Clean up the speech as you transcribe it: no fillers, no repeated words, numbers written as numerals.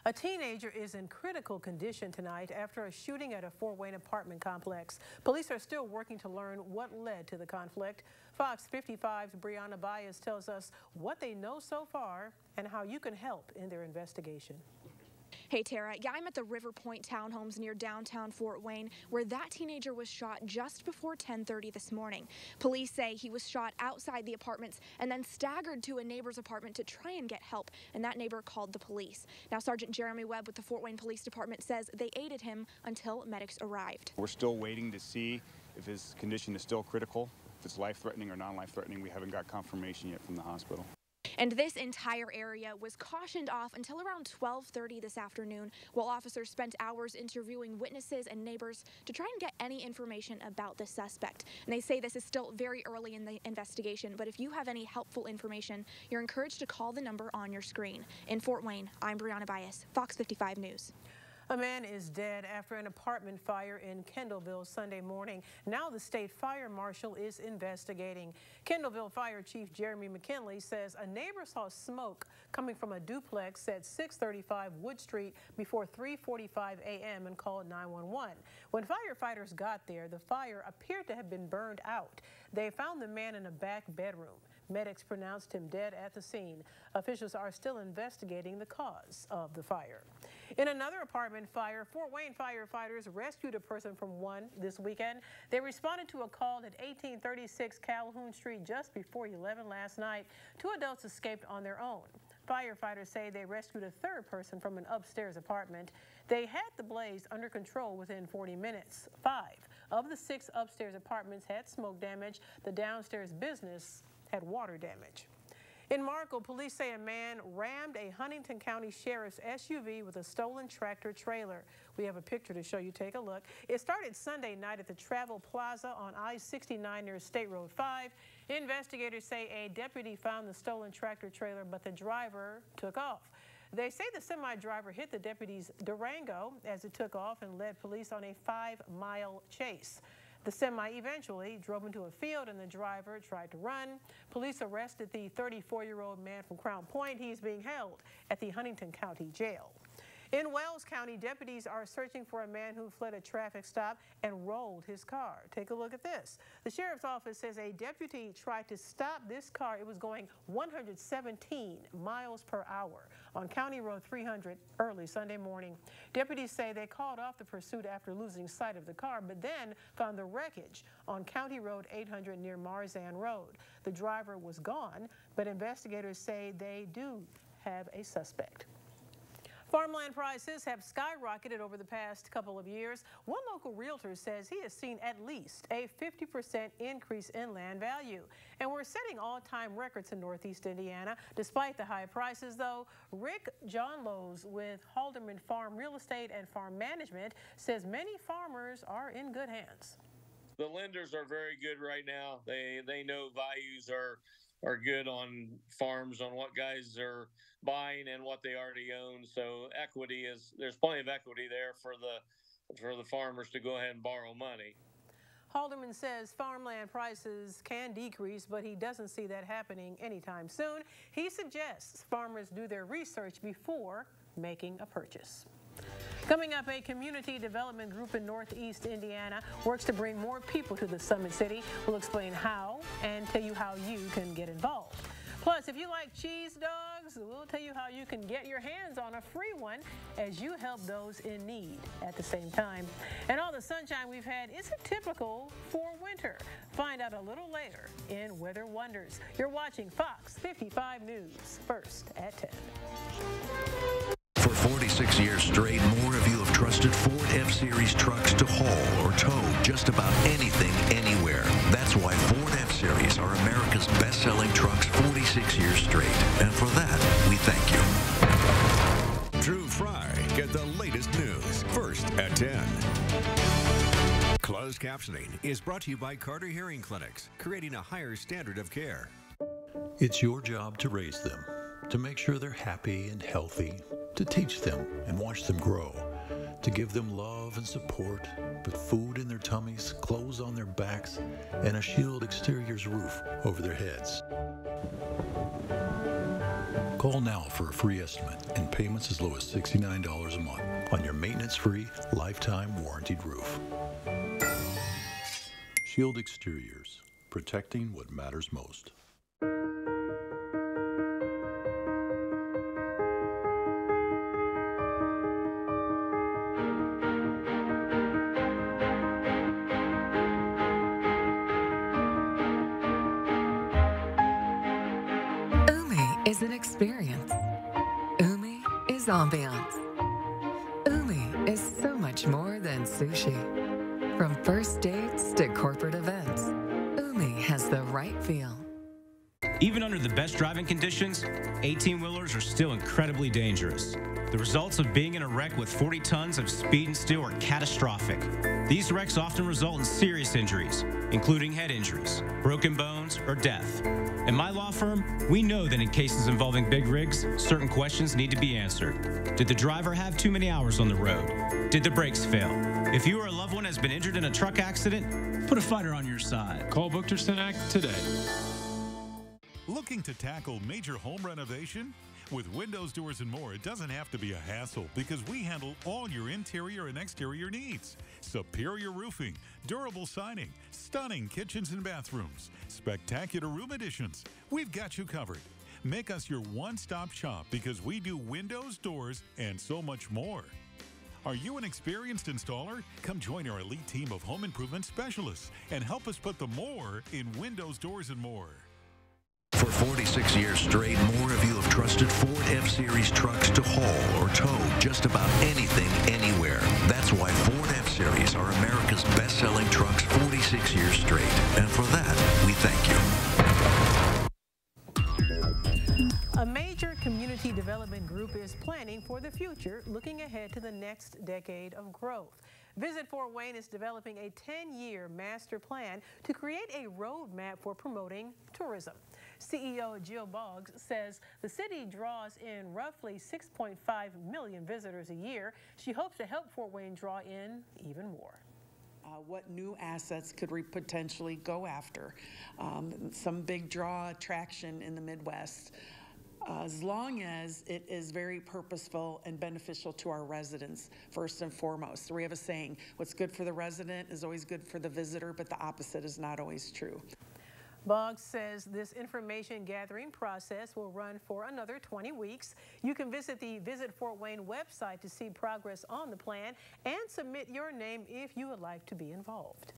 A teenager is in critical condition tonight after a shooting at a Fort Wayne apartment complex. Police are still working to learn what led to the conflict. Fox 55's Brianna Baez tells us what they know so far and how you can help in their investigation. Hey Tara, I'm at the River Point townhomes near downtown Fort Wayne where that teenager was shot just before 10:30 this morning. Police say he was shot outside the apartments and then staggered to a neighbor's apartment to try and get help, and that neighbor called the police. Now Sergeant Jeremy Webb with the Fort Wayne Police Department says they aided him until medics arrived. We're still waiting to see if his condition is still critical, if it's life-threatening or non-life-threatening. We haven't got confirmation yet from the hospital. And this entire area was cautioned off until around 12:30 this afternoon, while officers spent hours interviewing witnesses and neighbors to try and get any information about the suspect. And they say this is still very early in the investigation, but if you have any helpful information, you're encouraged to call the number on your screen. In Fort Wayne, I'm Brianna Baez, Fox 55 News. A man is dead after an apartment fire in Kendallville Sunday morning. Now the state fire marshal is investigating. Kendallville Fire Chief Jeremy McKinley says a neighbor saw smoke coming from a duplex at 635 Wood Street before 3:45 a.m. and called 911. When firefighters got there, the fire appeared to have been burned out. They found the man in a back bedroom. Medics pronounced him dead at the scene. Officials are still investigating the cause of the fire. In another apartment fire, Fort Wayne firefighters rescued a person from one this weekend. They responded to a call at 1836 Calhoun Street just before 11 last night. Two adults escaped on their own. Firefighters say they rescued a third person from an upstairs apartment. They had the blaze under control within 40 minutes. 5 of the 6 upstairs apartments had smoke damage. The downstairs business had water damage. In Markle, police say a man rammed a Huntington County Sheriff's SUV with a stolen tractor trailer. We have a picture to show you. Take a look. It started Sunday night at the Travel Plaza on I-69 near State Road 5. Investigators say a deputy found the stolen tractor trailer, but the driver took off. They say the semi-driver hit the deputy's Durango as it took off and led police on a 5-mile chase. The semi eventually drove into a field and the driver tried to run. Police arrested the 34-year-old man from Crown Point. He's being held at the Huntington County Jail. In Wells County, deputies are searching for a man who fled a traffic stop and rolled his car. Take a look at this. The sheriff's office says a deputy tried to stop this car. It was going 117 miles per hour on County Road 300 early Sunday morning. Deputies say they called off the pursuit after losing sight of the car, but then found the wreckage on County Road 800 near Marzan Road. The driver was gone, but investigators say they do have a suspect. Farmland prices have skyrocketed over the past couple of years. One local realtor says he has seen at least a 50% increase in land value. And we're setting all-time records in Northeast Indiana. Despite the high prices, though, Rick Johnlows with Halderman Farm Real Estate and Farm Management says many farmers are in good hands. The lenders are very good right now. They know values are good on farms, on what guys are buying and what they already own. So there's plenty of equity there for the farmers to go ahead and borrow money. Halderman says farmland prices can decrease, but he doesn't see that happening anytime soon. He suggests farmers do their research before making a purchase. Coming up, a community development group in Northeast Indiana works to bring more people to the Summit City. We'll explain how and tell you how you can get involved. Plus, if you like cheese dogs, we'll tell you how you can get your hands on a free one as you help those in need at the same time. And all the sunshine we've had isn't typical for winter. Find out a little later in Weather Wonders. You're watching Fox 55 News, first at 10. For 46 years straight, more of you have trusted Ford F-Series trucks to haul or tow just about anything, anywhere. That's why Ford F-Series are America's best-selling trucks 46 years straight. And for that, we thank you. Drew Fry, get the latest news, first at 10. Closed captioning is brought to you by Carter Hearing Clinics, creating a higher standard of care. It's your job to raise them, to make sure they're happy and healthy, to teach them and watch them grow, to give them love and support, with food in their tummies, clothes on their backs, and a shield exterior's roof over their heads. Call now for a free estimate and payments as low as $69 a month on your maintenance-free, lifetime warranted roof. Shield Exteriors, protecting what matters most. Is an experience. Umi is ambiance. Umi is so much more than sushi. From first dates to corporate events, Umi has the right feel. Even under the best driving conditions, 18-wheelers are still incredibly dangerous. The results of being in a wreck with 40 tons of speed and steel are catastrophic. These wrecks often result in serious injuries, including head injuries, broken bones, or death. In my law firm, we know that in cases involving big rigs, certain questions need to be answered. Did the driver have too many hours on the road? Did the brakes fail? If you or a loved one has been injured in a truck accident, put a fighter on your side. Call Bookterson Act today. Looking to tackle major home renovation? With windows, doors, and more, it doesn't have to be a hassle because we handle all your interior and exterior needs. Superior roofing, durable siding, stunning kitchens and bathrooms, spectacular room additions. We've got you covered. Make us your one-stop shop because we do windows, doors, and so much more. Are you an experienced installer? Come join our elite team of home improvement specialists and help us put the more in windows, doors, and more. For 46 years straight, more of you have trusted Ford F-Series trucks to haul or tow just about anything, anywhere. That's why Ford F-Series are America's best-selling trucks 46 years straight. And for that, we thank you. A major community development group is planning for the future, looking ahead to the next decade of growth. Visit Fort Wayne is developing a 10-year master plan to create a roadmap for promoting tourism. CEO Jill Boggs says the city draws in roughly 6.5 million visitors a year. She hopes to help Fort Wayne draw in even more. What new assets could we potentially go after? Some big draw attraction in the Midwest. As long as it is very purposeful and beneficial to our residents, first and foremost. We have a saying, what's good for the resident is always good for the visitor, but the opposite is not always true. Boggs says this information gathering process will run for another 20 weeks. You can visit the Visit Fort Wayne website to see progress on the plan and submit your name if you would like to be involved.